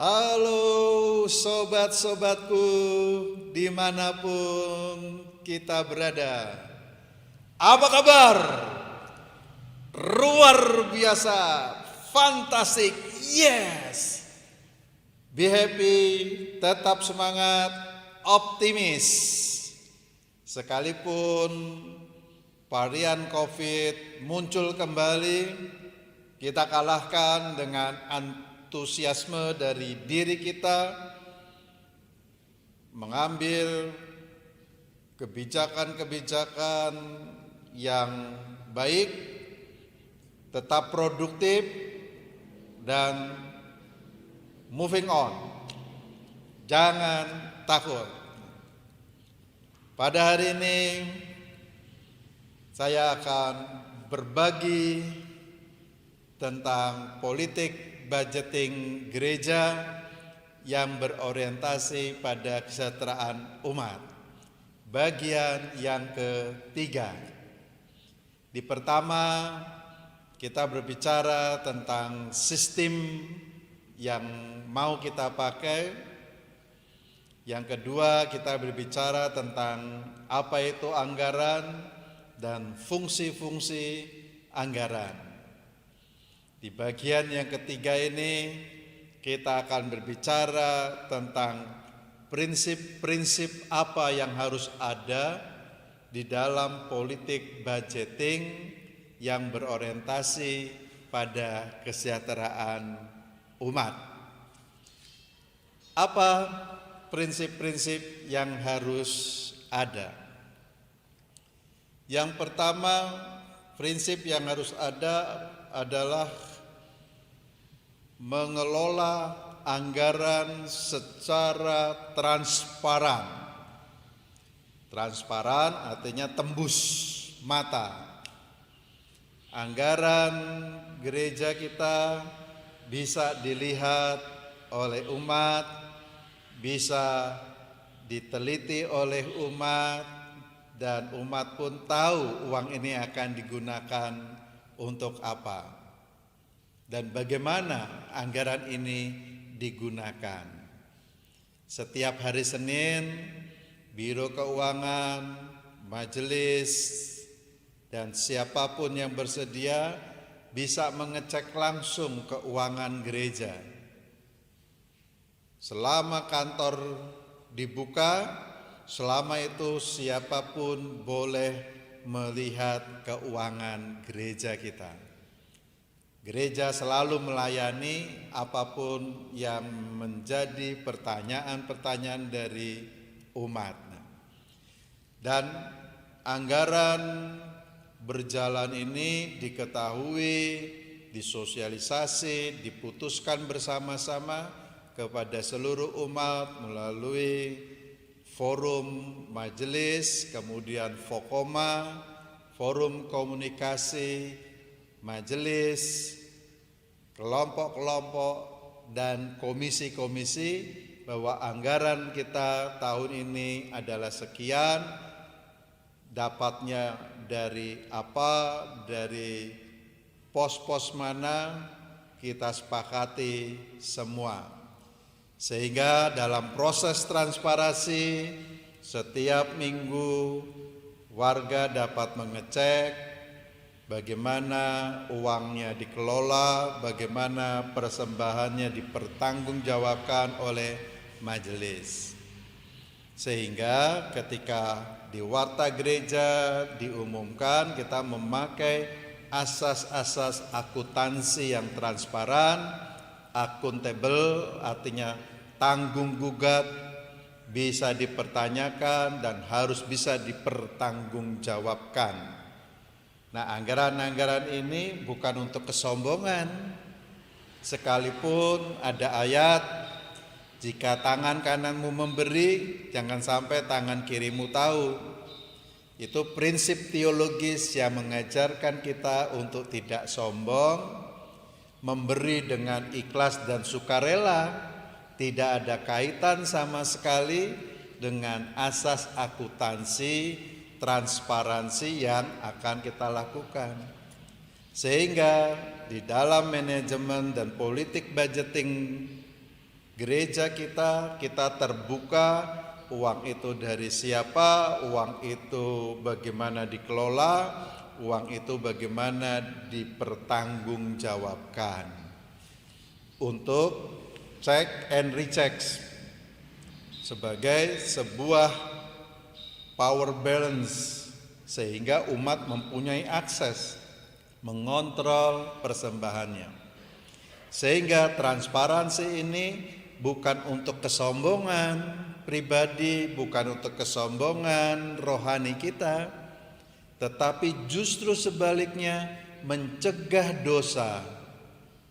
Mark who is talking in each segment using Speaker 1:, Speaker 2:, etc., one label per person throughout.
Speaker 1: Halo sobat-sobatku dimanapun kita berada. Apa kabar? Luar biasa, fantastik, yes. Be happy, tetap semangat, optimis. Sekalipun varian COVID muncul kembali, kita kalahkan dengan antusiasme dari diri kita, mengambil kebijakan-kebijakan yang baik, tetap produktif, dan moving on. Jangan takut. Pada hari ini saya akan berbagi tentang politik budgeting gereja yang berorientasi pada kesejahteraan umat. Bagian yang ketiga. Di pertama, kita berbicara tentang sistem yang mau kita pakai. Yang kedua, kita berbicara tentang apa itu anggaran dan fungsi-fungsi anggaran. Di bagian yang ketiga ini, kita akan berbicara tentang prinsip-prinsip apa yang harus ada di dalam politik budgeting yang berorientasi pada kesejahteraan umat. Apa prinsip-prinsip yang harus ada? Yang pertama, prinsip yang harus ada adalah mengelola anggaran secara transparan. Transparan artinya tembus mata. Anggaran gereja kita bisa dilihat oleh umat, bisa diteliti oleh umat, dan umat pun tahu uang ini akan digunakan untuk apa dan bagaimana anggaran ini digunakan. Setiap hari Senin, Biro Keuangan, majelis, dan siapapun yang bersedia bisa mengecek langsung keuangan gereja. Selama kantor dibuka, selama itu siapapun boleh melihat keuangan gereja kita. Gereja selalu melayani apapun yang menjadi pertanyaan-pertanyaan dari umat. Dan anggaran berjalan ini diketahui, disosialisasi, diputuskan bersama-sama kepada seluruh umat melalui forum majelis, kemudian Fokoma, forum komunikasi majelis, kelompok-kelompok, dan komisi-komisi, bahwa anggaran kita tahun ini adalah sekian, dapatnya dari apa, dari pos-pos mana, kita sepakati semua. Sehingga dalam proses transparansi, setiap minggu warga dapat mengecek bagaimana uangnya dikelola, bagaimana persembahannya dipertanggungjawabkan oleh majelis. Sehingga ketika di warta gereja diumumkan, kita memakai asas-asas akuntansi yang transparan, akuntabel artinya tanggung gugat, bisa dipertanyakan dan harus bisa dipertanggungjawabkan. Nah, anggaran-anggaran ini bukan untuk kesombongan. Sekalipun ada ayat, jika tangan kananmu memberi, jangan sampai tangan kirimu tahu. Itu prinsip teologis yang mengajarkan kita untuk tidak sombong, memberi dengan ikhlas dan sukarela, tidak ada kaitan sama sekali dengan asas akuntansi, transparansi yang akan kita lakukan. Sehingga di dalam manajemen dan politik budgeting Gereja kita terbuka, uang itu dari siapa, uang itu bagaimana dikelola, uang itu bagaimana dipertanggungjawabkan. Untuk check and recheck sebagai sebuah power balance, sehingga umat mempunyai akses mengontrol persembahannya. Sehingga transparansi ini bukan untuk kesombongan pribadi, bukan untuk kesombongan rohani kita, tetapi justru sebaliknya mencegah dosa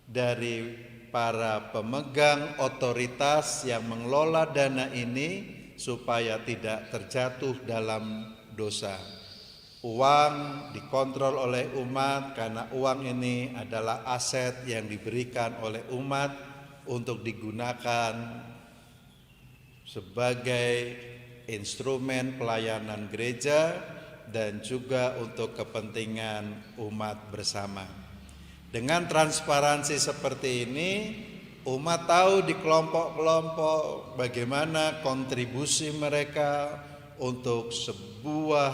Speaker 1: dari para pemegang otoritas yang mengelola dana ini supaya tidak terjatuh dalam dosa. Uang dikontrol oleh umat karena uang ini adalah aset yang diberikan oleh umat untuk digunakan sebagai instrumen pelayanan gereja dan juga untuk kepentingan umat bersama. Dengan transparansi seperti ini, umat tahu di kelompok-kelompok bagaimana kontribusi mereka untuk sebuah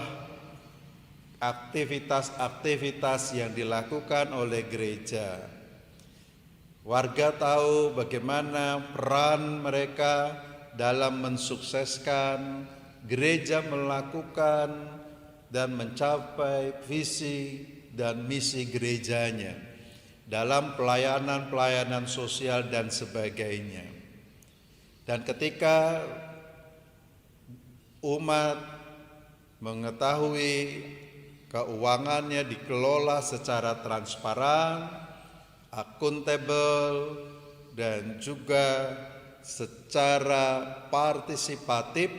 Speaker 1: aktivitas-aktivitas yang dilakukan oleh gereja. Warga tahu bagaimana peran mereka dalam mensukseskan gereja melakukan dan mencapai visi dan misi gerejanya dalam pelayanan-pelayanan sosial dan sebagainya. Dan ketika umat mengetahui keuangannya dikelola secara transparan, akuntabel, dan juga secara partisipatif,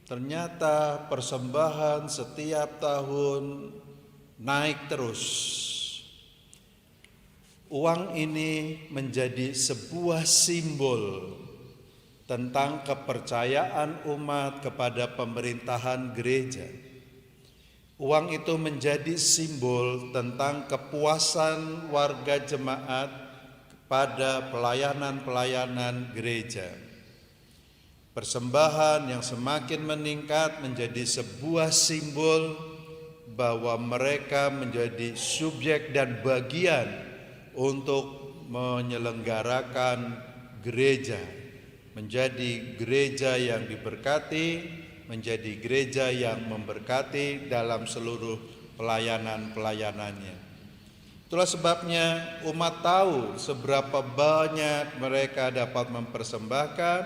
Speaker 1: ternyata persembahan setiap tahun naik terus. Uang ini menjadi sebuah simbol tentang kepercayaan umat kepada pemerintahan gereja. Uang itu menjadi simbol tentang kepuasan warga jemaat pada pelayanan-pelayanan gereja. Persembahan yang semakin meningkat menjadi sebuah simbol bahwa mereka menjadi subjek dan bagian untuk menyelenggarakan gereja, menjadi gereja yang diberkati, menjadi gereja yang memberkati dalam seluruh pelayanan-pelayanannya. Itulah sebabnya umat tahu seberapa banyak mereka dapat mempersembahkan,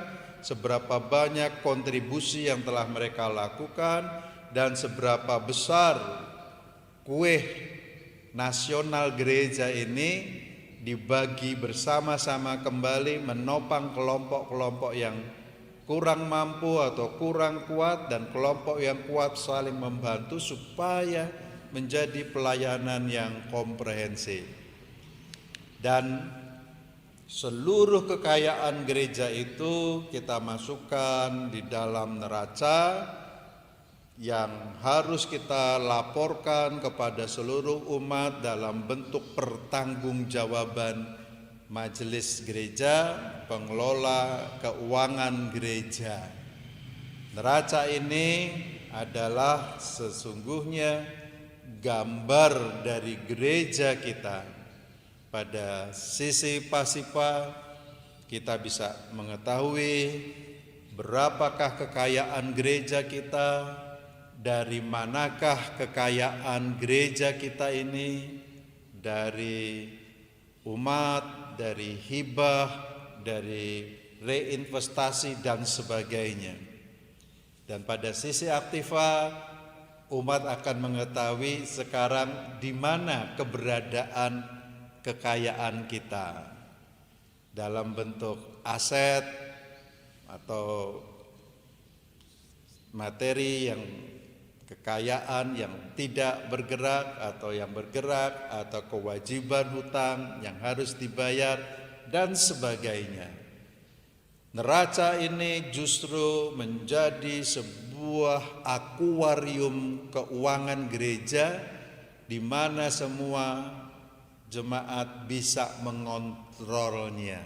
Speaker 1: seberapa banyak kontribusi yang telah mereka lakukan, dan seberapa besar kue nasional gereja ini dibagi bersama-sama kembali menopang kelompok-kelompok yang kurang mampu atau kurang kuat, dan kelompok yang kuat saling membantu supaya menjadi pelayanan yang komprehensif. Dan seluruh kekayaan gereja itu kita masukkan di dalam neraca yang harus kita laporkan kepada seluruh umat dalam bentuk pertanggungjawaban majelis gereja, pengelola keuangan gereja. Neraca ini adalah sesungguhnya gambar dari gereja kita. Pada sisi pasifa kita bisa mengetahui berapakah kekayaan gereja kita, dari manakah kekayaan gereja kita ini, dari umat, dari hibah, dari reinvestasi dan sebagainya. Dan pada sisi aktiva, umat akan mengetahui sekarang di mana keberadaan kekayaan kita dalam bentuk aset atau materi yang kekayaan yang tidak bergerak atau yang bergerak, atau kewajiban hutang yang harus dibayar dan sebagainya. Neraca ini justru menjadi sebuah akuarium keuangan gereja di mana semua jemaat bisa mengontrolnya.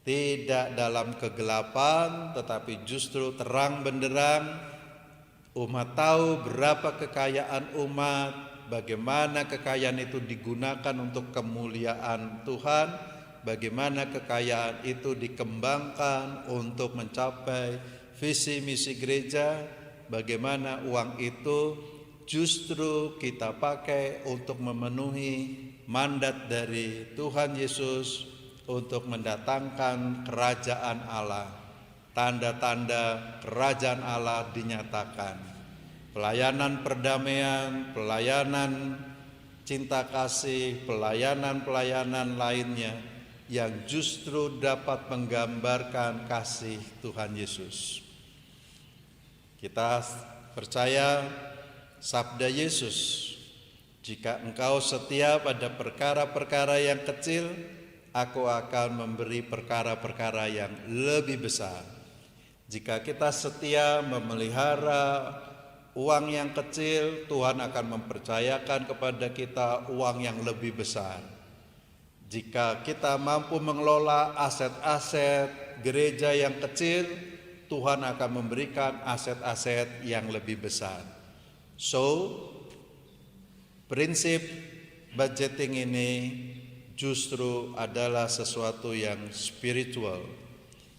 Speaker 1: tidak dalam kegelapan, tetapi justru terang benderang. Umat tahu berapa kekayaan umat, bagaimana kekayaan itu digunakan untuk kemuliaan Tuhan, bagaimana kekayaan itu dikembangkan untuk mencapai visi misi gereja, bagaimana uang itu justru kita pakai untuk memenuhi mandat dari Tuhan Yesus untuk mendatangkan kerajaan Allah. Tanda-tanda kerajaan Allah dinyatakan. Pelayanan perdamaian, pelayanan cinta kasih, pelayanan-pelayanan lainnya yang justru dapat menggambarkan kasih Tuhan Yesus. Kita percaya sabda Yesus, jika engkau setia pada perkara-perkara yang kecil, Aku akan memberi perkara-perkara yang lebih besar. Jika kita setia memelihara uang yang kecil, Tuhan akan mempercayakan kepada kita uang yang lebih besar. Jika kita mampu mengelola aset-aset gereja yang kecil, Tuhan akan memberikan aset-aset yang lebih besar. So, prinsip budgeting ini justru adalah sesuatu yang spiritual,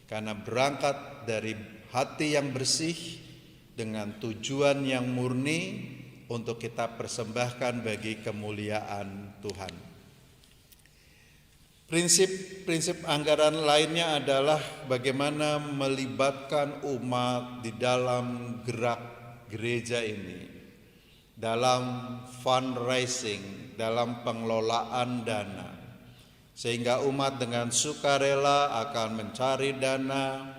Speaker 1: karena berangkat dari hati yang bersih dengan tujuan yang murni untuk kita persembahkan bagi kemuliaan Tuhan. Prinsip anggaran lainnya adalah bagaimana melibatkan umat di dalam gerak gereja ini, dalam fundraising, dalam pengelolaan dana. Sehingga umat dengan sukarela akan mencari dana,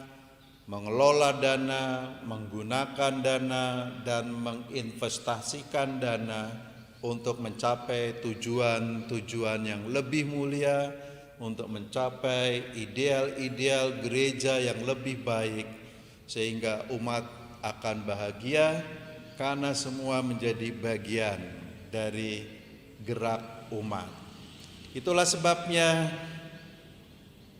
Speaker 1: mengelola dana, menggunakan dana, dan menginvestasikan dana untuk mencapai tujuan-tujuan yang lebih mulia, untuk mencapai ideal-ideal gereja yang lebih baik, sehingga umat akan bahagia karena semua menjadi bagian dari gerak umat. Itulah sebabnya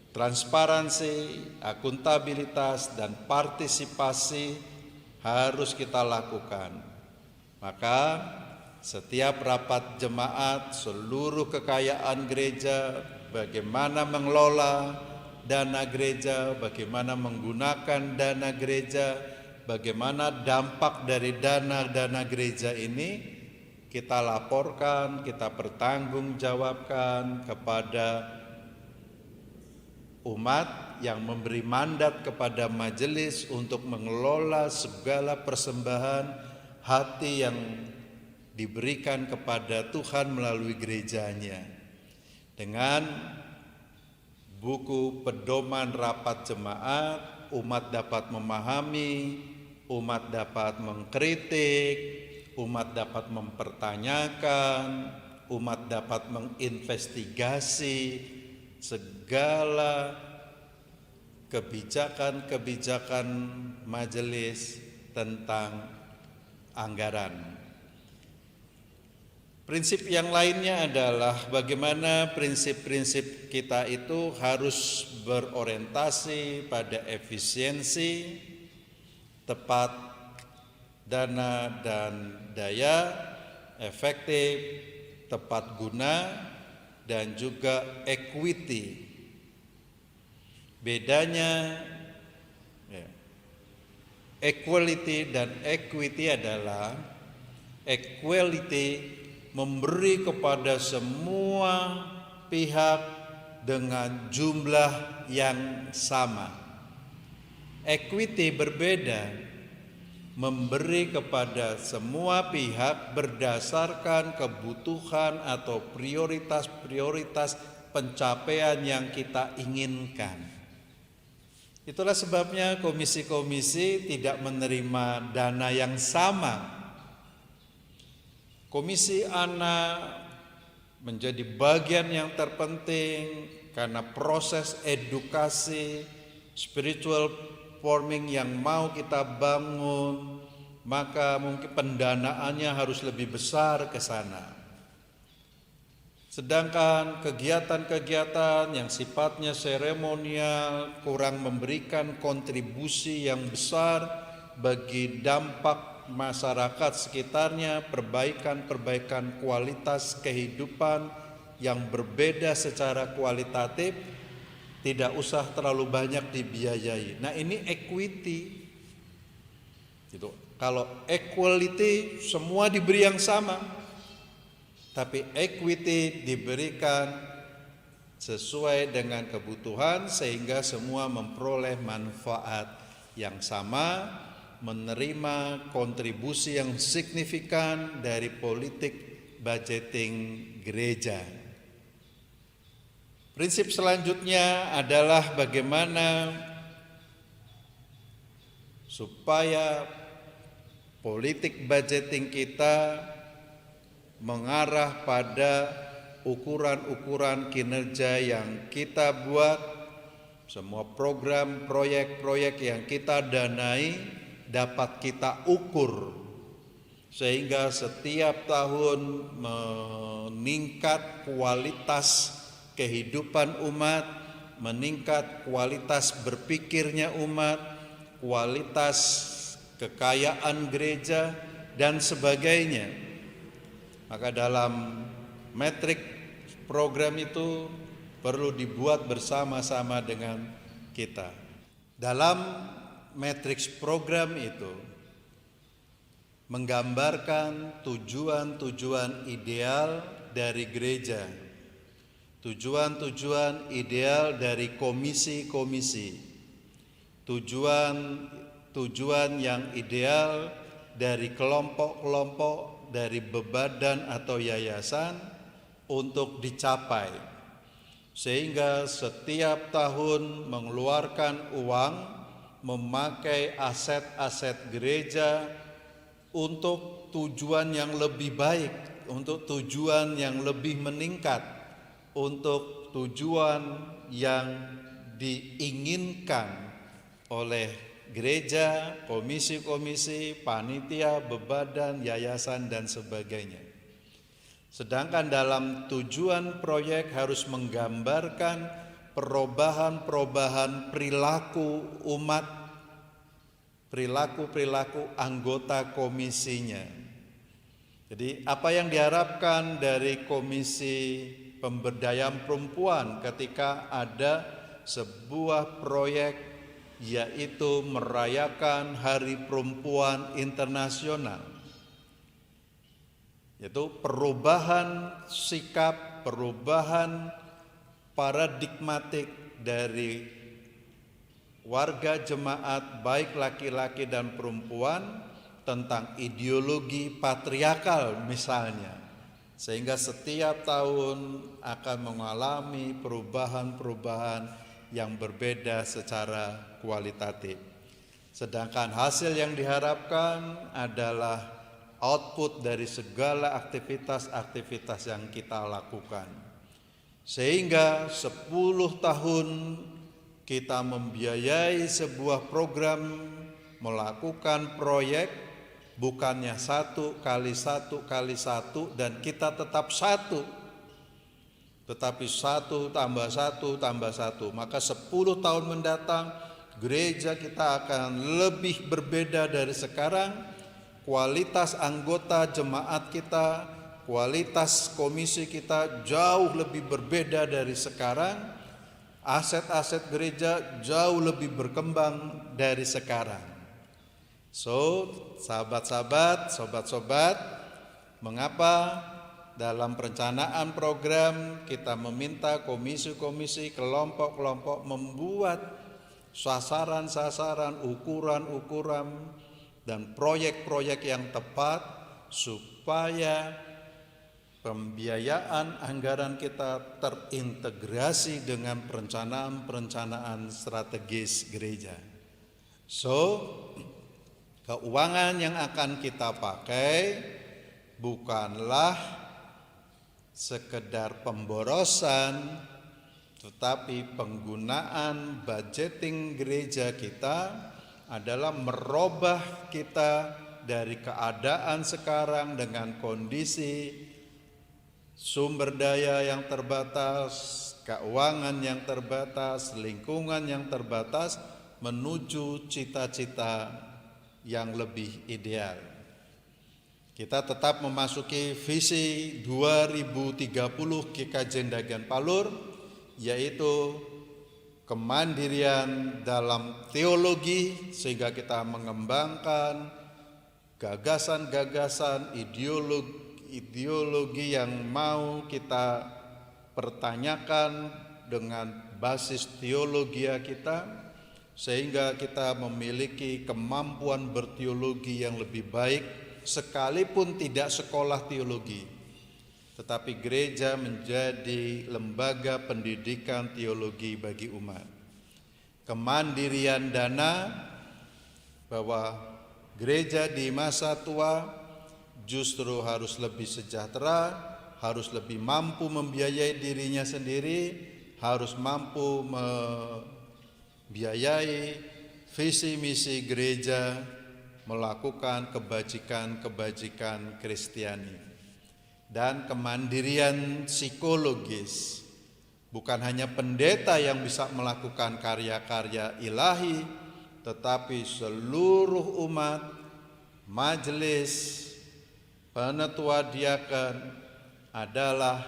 Speaker 1: transparansi, akuntabilitas, dan partisipasi harus kita lakukan. Maka setiap rapat jemaat, seluruh kekayaan gereja, bagaimana mengelola dana gereja, bagaimana menggunakan dana gereja, bagaimana dampak dari dana gereja ini kita laporkan, kita pertanggungjawabkan kepada umat yang memberi mandat kepada majelis untuk mengelola segala persembahan hati yang diberikan kepada Tuhan melalui gerejanya. Dengan buku pedoman rapat jemaat, umat dapat memahami, umat dapat mengkritik, umat dapat mempertanyakan, umat dapat menginvestigasi segala kebijakan-kebijakan majelis tentang anggaran. Prinsip yang lainnya adalah bagaimana prinsip-prinsip kita itu harus berorientasi pada efisiensi, tepat dana dan daya, efektif, tepat guna, dan juga equity. Bedanya equality dan equity adalah equality memberi kepada semua pihak dengan jumlah yang sama. Equity berbeda, memberi kepada semua pihak berdasarkan kebutuhan atau prioritas-prioritas pencapaian yang kita inginkan. Itulah sebabnya komisi-komisi tidak menerima dana yang sama. Komisi anak menjadi bagian yang terpenting karena proses edukasi spiritual forming yang mau kita bangun, maka mungkin pendanaannya harus lebih besar ke sana. Sedangkan kegiatan-kegiatan yang sifatnya seremonial kurang memberikan kontribusi yang besar bagi dampak masyarakat sekitarnya, perbaikan-perbaikan kualitas kehidupan yang berbeda secara kualitatif, tidak usah terlalu banyak dibiayai. Nah, ini equity. Gitu. Kalau equality semua diberi yang sama, tapi equity diberikan sesuai dengan kebutuhan sehingga semua memperoleh manfaat yang sama, menerima kontribusi yang signifikan dari politik budgeting gereja. Prinsip selanjutnya adalah bagaimana supaya politik budgeting kita mengarah pada ukuran-ukuran kinerja yang kita buat, semua program, proyek-proyek yang kita danai dapat kita ukur sehingga setiap tahun meningkat kualitas kehidupan umat, meningkat kualitas berpikirnya umat, kualitas kekayaan gereja dan sebagainya. Maka dalam metrik program itu perlu dibuat bersama-sama dengan kita. Dalam matriks program itu menggambarkan tujuan-tujuan ideal dari gereja, tujuan-tujuan ideal dari komisi-komisi, tujuan yang ideal dari kelompok-kelompok, dari bebadan atau yayasan untuk dicapai, sehingga setiap tahun mengeluarkan uang, memakai aset-aset gereja untuk tujuan yang lebih baik, untuk tujuan yang lebih meningkat, untuk tujuan yang diinginkan oleh gereja, komisi-komisi, panitia, bebadan, yayasan, dan sebagainya. Sedangkan dalam tujuan proyek harus menggambarkan perubahan-perubahan perilaku umat, perilaku anggota komisinya. Jadi apa yang diharapkan dari Komisi Pemberdayaan Perempuan ketika ada sebuah proyek yaitu merayakan Hari Perempuan Internasional, yaitu perubahan sikap, perubahan paradigmatik dari warga jemaat baik laki-laki dan perempuan tentang ideologi patriarkal misalnya, sehingga setiap tahun akan mengalami perubahan-perubahan yang berbeda secara kualitatif. Sedangkan hasil yang diharapkan adalah output dari segala aktivitas-aktivitas yang kita lakukan. Sehingga 10 tahun kita membiayai sebuah program, melakukan proyek, bukannya 1 kali 1 kali 1 dan kita tetap 1, tetapi 1 tambah 1 tambah 1, maka 10 tahun mendatang gereja kita akan lebih berbeda dari sekarang. Kualitas anggota jemaat kita, kualitas komisi kita jauh lebih berbeda dari sekarang. Aset-aset gereja jauh lebih berkembang dari sekarang. So, sahabat-sahabat, sobat-sobat, mengapa dalam perencanaan program kita meminta komisi-komisi, kelompok-kelompok membuat sasaran-sasaran, ukuran-ukuran dan proyek-proyek yang tepat supaya pembiayaan anggaran kita terintegrasi dengan perencanaan-perencanaan strategis gereja. So, keuangan yang akan kita pakai bukanlah sekedar pemborosan, tetapi penggunaan budgeting gereja kita adalah merubah kita dari keadaan sekarang dengan kondisi sumber daya yang terbatas, keuangan yang terbatas, lingkungan yang terbatas, menuju cita-cita yang lebih ideal. Kita tetap memasuki visi 2030 GKJ Dagen Palur, yaitu kemandirian dalam teologi, sehingga kita mengembangkan gagasan-gagasan ideologi yang mau kita pertanyakan dengan basis teologi kita, sehingga kita memiliki kemampuan berteologi yang lebih baik, sekalipun tidak sekolah teologi, tetapi gereja menjadi lembaga pendidikan teologi bagi umat. Kemandirian dana, bahwa gereja di masa tua justru harus lebih sejahtera, harus lebih mampu membiayai dirinya sendiri, harus mampu membiayai visi misi gereja, melakukan kebajikan-kebajikan Kristiani. Dan kemandirian psikologis, bukan hanya pendeta yang bisa melakukan karya-karya ilahi, tetapi seluruh umat, majelis, penetua diaken adalah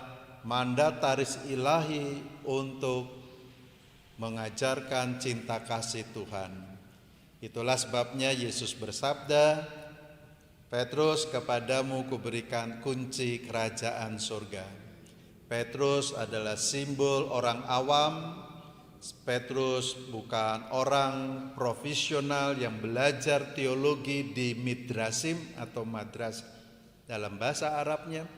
Speaker 1: mandataris ilahi untuk mengajarkan cinta kasih Tuhan. Itulah sebabnya Yesus bersabda, Petrus, kepadamu kuberikan kunci kerajaan surga. Petrus adalah simbol orang awam. Petrus bukan orang profesional yang belajar teologi di midrasim atau madras dalam bahasa Arabnya.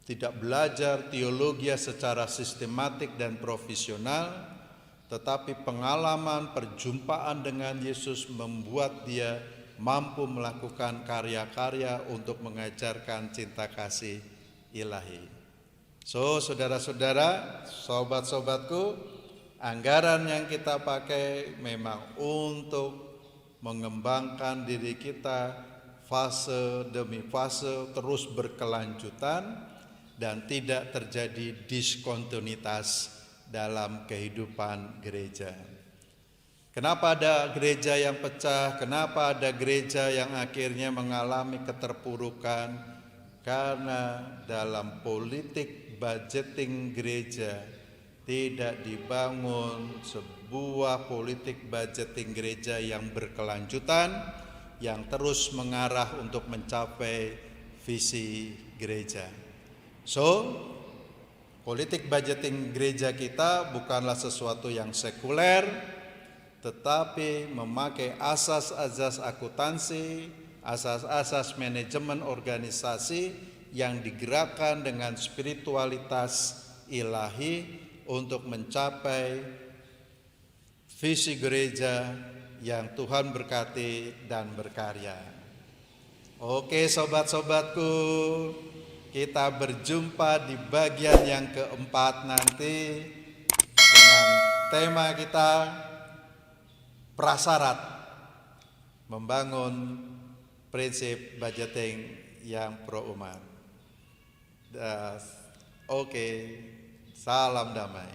Speaker 1: Tidak belajar teologi secara sistematik dan profesional, tetapi pengalaman perjumpaan dengan Yesus membuat dia mampu melakukan karya-karya untuk mengajarkan cinta kasih ilahi. So, saudara-saudara, sobat-sobatku, anggaran yang kita pakai memang untuk mengembangkan diri kita fase demi fase, terus berkelanjutan dan tidak terjadi diskontinuitas dalam kehidupan gereja. Kenapa ada gereja yang pecah? Kenapa ada gereja yang akhirnya mengalami keterpurukan? Karena dalam politik budgeting gereja tidak dibangun sebuah politik budgeting gereja yang berkelanjutan, yang terus mengarah untuk mencapai visi gereja. So, politik budgeting gereja kita bukanlah sesuatu yang sekuler, tetapi memakai asas-asas akuntansi, asas-asas manajemen organisasi yang digerakkan dengan spiritualitas ilahi untuk mencapai visi gereja yang Tuhan berkati dan berkarya. Oke, sobat-sobatku, kita berjumpa di bagian yang keempat nanti dengan tema kita prasyarat membangun prinsip budgeting yang pro umat. Oke, salam damai.